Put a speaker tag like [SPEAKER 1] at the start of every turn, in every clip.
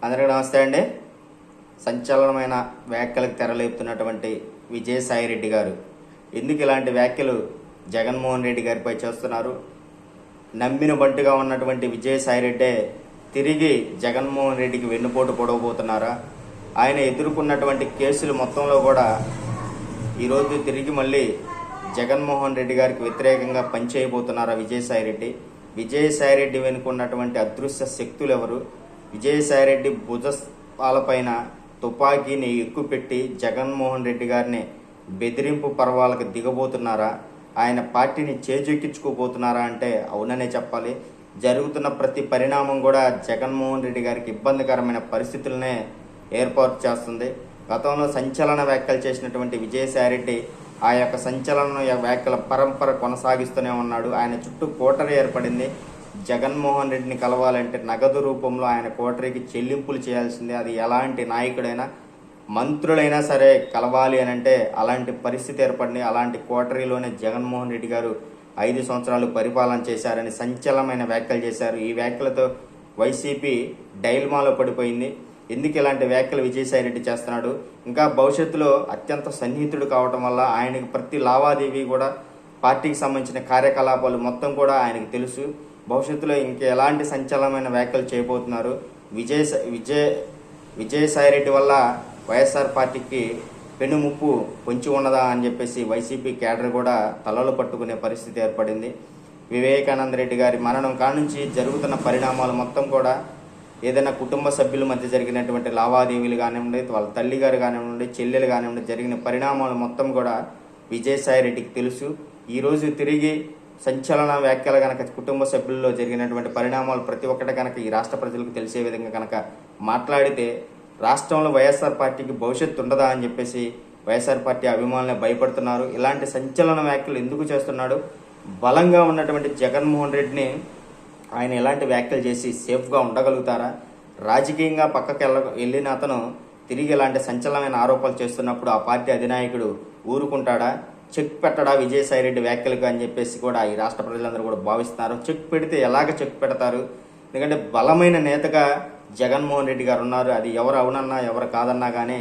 [SPEAKER 1] అందరికీ నమస్తే అండి. సంచలనమైన వ్యాఖ్యలకు తెరలేపుతున్నటువంటి విజయసాయిరెడ్డి గారు ఎందుకు ఇలాంటి వ్యాఖ్యలు జగన్మోహన్ రెడ్డి గారిపై చేస్తున్నారు? నమ్మిన బంటుగా ఉన్నటువంటి విజయసాయిరెడ్డే తిరిగి జగన్మోహన్ రెడ్డికి వెన్నుపోటు పొడవబోతున్నారా? ఆయన ఎదుర్కొన్నటువంటి కేసులు మొత్తంలో కూడా ఈరోజు తిరిగి మళ్ళీ జగన్మోహన్ రెడ్డి గారికి వ్యతిరేకంగా పనిచేయబోతున్నారా విజయసాయిరెడ్డి? విజయసాయిరెడ్డి వెనుకున్నటువంటి అదృశ్య శక్తులు ఎవరు? విజయసాయిరెడ్డి భుజపాలపైన తుపాకీని ఎక్కుపెట్టి జగన్మోహన్ రెడ్డి గారిని బెదిరింపు పర్వాలకు దిగబోతున్నారా? ఆయన పార్టీని చేజెక్కించుకోబోతున్నారా అంటే అవుననే చెప్పాలి. జరుగుతున్న ప్రతి పరిణామం కూడా జగన్మోహన్ రెడ్డి గారికి ఇబ్బందికరమైన పరిస్థితులనే ఏర్పాటు చేస్తుంది. గతంలో సంచలన వ్యాఖ్యలు చేసినటువంటి విజయసాయిరెడ్డి ఆ యొక్క సంచలన వ్యాఖ్యల పరంపర కొనసాగిస్తూనే ఉన్నాడు. ఆయన చుట్టూ కోటరీ ఏర్పడింది. జగన్మోహన్ రెడ్డిని కలవాలంటే నగదు రూపంలో ఆయన కోటరీకి చెల్లింపులు చేయాల్సిందే. అది ఎలాంటి నాయకుడైనా మంత్రులైనా సరే కలవాలి అని అంటే అలాంటి పరిస్థితి ఏర్పడింది. అలాంటి కోటరీలోనే జగన్మోహన్ రెడ్డి గారు 5 సంవత్సరాలు పరిపాలన చేశారని సంచలనమైన వ్యాఖ్యలు చేశారు. ఈ వ్యాఖ్యలతో వైసీపీ డైల్మాలో పడిపోయింది. ఎందుకు ఇలాంటి వ్యాఖ్యలు విజయసాయిరెడ్డి చేస్తున్నాడు? ఇంకా భవిష్యత్తులో అత్యంత సన్నిహితుడు కావటం వల్ల ఆయనకి ప్రతి లావాదేవీ కూడా పార్టీకి సంబంధించిన కార్యకలాపాలు మొత్తం కూడా ఆయనకు తెలుసు. భవిష్యత్తులో ఇంకా ఎలాంటి సంచలనమైన వ్యాఖ్యలు చేయబోతున్నారు? విజయసాయిరెడ్డి వల్ల వైఎస్ఆర్ పార్టీకి పెనుముప్పు పొంచి ఉన్నదా అని చెప్పేసి వైసీపీ కేడర్ కూడా తలలు పట్టుకునే పరిస్థితి ఏర్పడింది. వివేకానంద రెడ్డి గారి మరణం కానుంచి జరుగుతున్న పరిణామాలు మొత్తం కూడా ఏదైనా కుటుంబ సభ్యుల మధ్య జరిగినటువంటి లావాదేవీలు కానివ్వండి, వాళ్ళ తల్లి గారు కానివ్వండి, చెల్లెలు కానివ్వండి, జరిగిన పరిణామాలు మొత్తం కూడా విజయసాయిరెడ్డికి తెలుసు. ఈరోజు తిరిగి సంచలన వ్యాఖ్యలు కనుక కుటుంబ సభ్యుల్లో జరిగినటువంటి పరిణామాలు ప్రతి ఒక్కటి కనుక ఈ రాష్ట్ర ప్రజలకు తెలిసే విధంగా కనుక మాట్లాడితే రాష్ట్రంలో వైఎస్ఆర్ పార్టీకి భవిష్యత్తు ఉండదా అని చెప్పేసి వైఎస్ఆర్ పార్టీ అభిమానులు భయపడుతున్నారు. ఇలాంటి సంచలన వ్యాఖ్యలు ఎందుకు చేస్తున్నాడు? బలంగా ఉన్నటువంటి జగన్మోహన్ రెడ్డిని ఆయన ఎలాంటి వ్యాఖ్యలు చేసి సేఫ్గా ఉండగలుగుతారా? రాజకీయంగా పక్కకి వెళ్ళిన అతను తిరిగి ఇలాంటి సంచలనమైన ఆరోపణలు చేస్తున్నప్పుడు ఆ పార్టీ అధినాయకుడు ఊరుకుంటాడా? చెక్ పెట్టడా విజయసాయిరెడ్డి వ్యాఖ్యలకు అని చెప్పేసి కూడా ఈ రాష్ట్ర ప్రజలందరూ కూడా భావిస్తున్నారు. చెక్ పెడితే ఎలాగ చెక్ పెడతారు? ఎందుకంటే బలమైన నేతగా జగన్మోహన్ రెడ్డి గారు ఉన్నారు. అది ఎవరు అవునన్నా ఎవరు కాదన్నా కానీ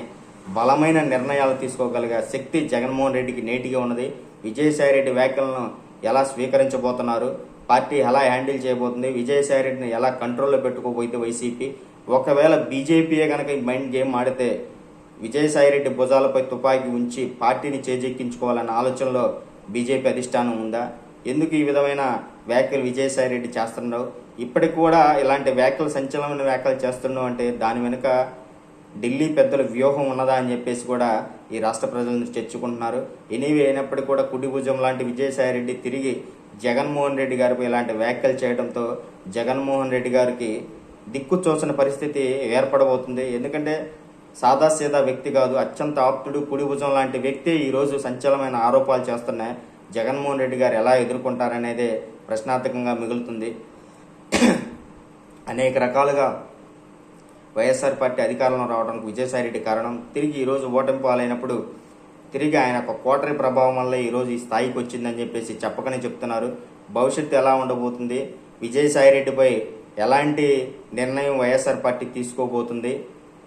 [SPEAKER 1] బలమైన నిర్ణయాలు తీసుకోగలిగే శక్తి జగన్మోహన్ రెడ్డికి నేటిగా ఉన్నది. విజయసాయిరెడ్డి వ్యాఖ్యలను ఎలా స్వీకరించబోతున్నారు? పార్టీ ఎలా హ్యాండిల్ చేయబోతుంది? విజయసాయిరెడ్డిని ఎలా కంట్రోల్లో పెట్టుకోబోతే వైసీపీ? ఒకవేళ బీజేపీయే కనుక ఈ మైండ్ గేమ్ ఆడితే విజయసాయిరెడ్డి భుజాలపై తుపాకీ ఉంచి పార్టీని చేజెక్కించుకోవాలన్న ఆలోచనలో బీజేపీ అధిష్టానం ఉందా? ఎందుకు ఈ విధమైన వ్యాఖ్యలు విజయసాయిరెడ్డి చేస్తున్నావు? ఇప్పటికి కూడా ఇలాంటి వ్యాఖ్యలు సంచలనమైన వ్యాఖ్యలు చేస్తున్నావు అంటే దాని వెనుక ఢిల్లీ పెద్దల వ్యూహం ఉన్నదా అని చెప్పేసి కూడా ఈ రాష్ట్ర ప్రజలను చర్చించుకుంటున్నారు. ఎనీవే అయినప్పటికీ కూడా కుడి భుజం లాంటి విజయసాయిరెడ్డి తిరిగి జగన్మోహన్ రెడ్డి గారిపై ఇలాంటి వ్యాఖ్యలు చేయడంతో జగన్మోహన్ రెడ్డి గారికి దిక్కు చూసిన పరిస్థితి ఏర్పడబోతుంది. ఎందుకంటే సాదాసీదా వ్యక్తి కాదు, అత్యంత ఆప్తుడు, కుడి భుజం లాంటి వ్యక్తి ఈరోజు సంచలనమైన ఆరోపణలు చేస్తున్నాయి. జగన్మోహన్ రెడ్డి గారు ఎలా ఎదుర్కొంటారనేదే ప్రశ్నార్థకంగా మిగులుతుంది. అనేక రకాలుగా వైఎస్ఆర్ పార్టీ అధికారంలో రావడానికి విజయసాయిరెడ్డి కారణం. తిరిగి ఈరోజు ఓటమి పాలైనప్పుడు తిరిగి ఆయన ఒక కోటరీ ప్రభావం వల్ల ఈరోజు ఈ స్థాయికి వచ్చిందని చెప్పేసి చెప్పకనే చెప్తున్నారు. భవిష్యత్తు ఎలా ఉండబోతుంది? విజయసాయిరెడ్డిపై ఎలాంటి నిర్ణయం వైఎస్ఆర్ పార్టీ తీసుకోబోతుంది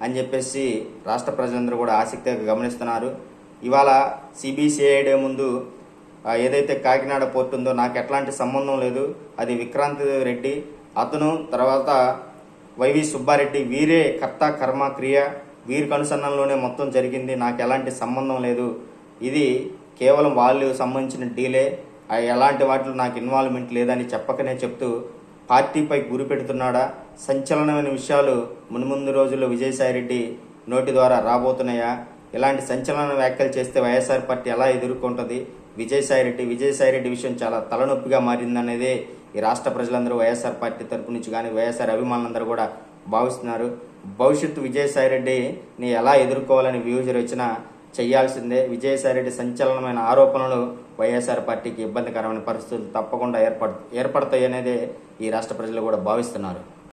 [SPEAKER 1] అని చెప్పేసి రాష్ట్ర ప్రజలందరూ కూడా ఆసక్తిగా గమనిస్తున్నారు. ఇవాళ సిబిసిఐడి ముందు ఏదైతే కాకినాడ పోర్టు ఉందో నాకు ఎట్లాంటి సంబంధం లేదు, అది విక్రాంత్ రెడ్డి, అతను తర్వాత వైవి సుబ్బారెడ్డి, వీరే కర్త కర్మ క్రియ, వీరి కనుసన్నల్లోనే మొత్తం జరిగింది, నాకు ఎలాంటి సంబంధం లేదు, ఇది కేవలం వాళ్ళు సంబంధించిన డీలే, ఎలాంటి వాటిలో నాకు ఇన్వాల్వ్మెంట్ లేదని చెప్పకనే చెప్తూ పార్టీపై గురి పెడుతున్నాడా? సంచలనమైన విషయాలు మున్ముందు రోజుల్లో విజయసాయిరెడ్డి నోటి ద్వారా రాబోతున్నాయా? ఇలాంటి సంచలన వ్యాఖ్యలు చేస్తే వైఎస్ఆర్ పార్టీ ఎలా ఎదుర్కొంటుంది? విజయసాయిరెడ్డి విషయం చాలా తలనొప్పిగా మారిందనేదే ఈ రాష్ట్ర ప్రజలందరూ వైఎస్ఆర్ పార్టీ తరపు నుంచి కానీ వైఎస్ఆర్ అభిమానులందరూ కూడా భావిస్తున్నారు. భవిష్యత్తు విజయసాయిరెడ్డిని ఎలా ఎదుర్కోవాలని వ్యూహరచన చేయాల్సిందే. విజయసాయిరెడ్డి సంచలనమైన ఆరోపణలు వైఎస్ఆర్ పార్టీకి ఇబ్బందికరమైన పరిస్థితులు తప్పకుండా ఏర్పడతాయి అనేదే ఈ రాష్ట్ర ప్రజలు కూడా భావిస్తున్నారు.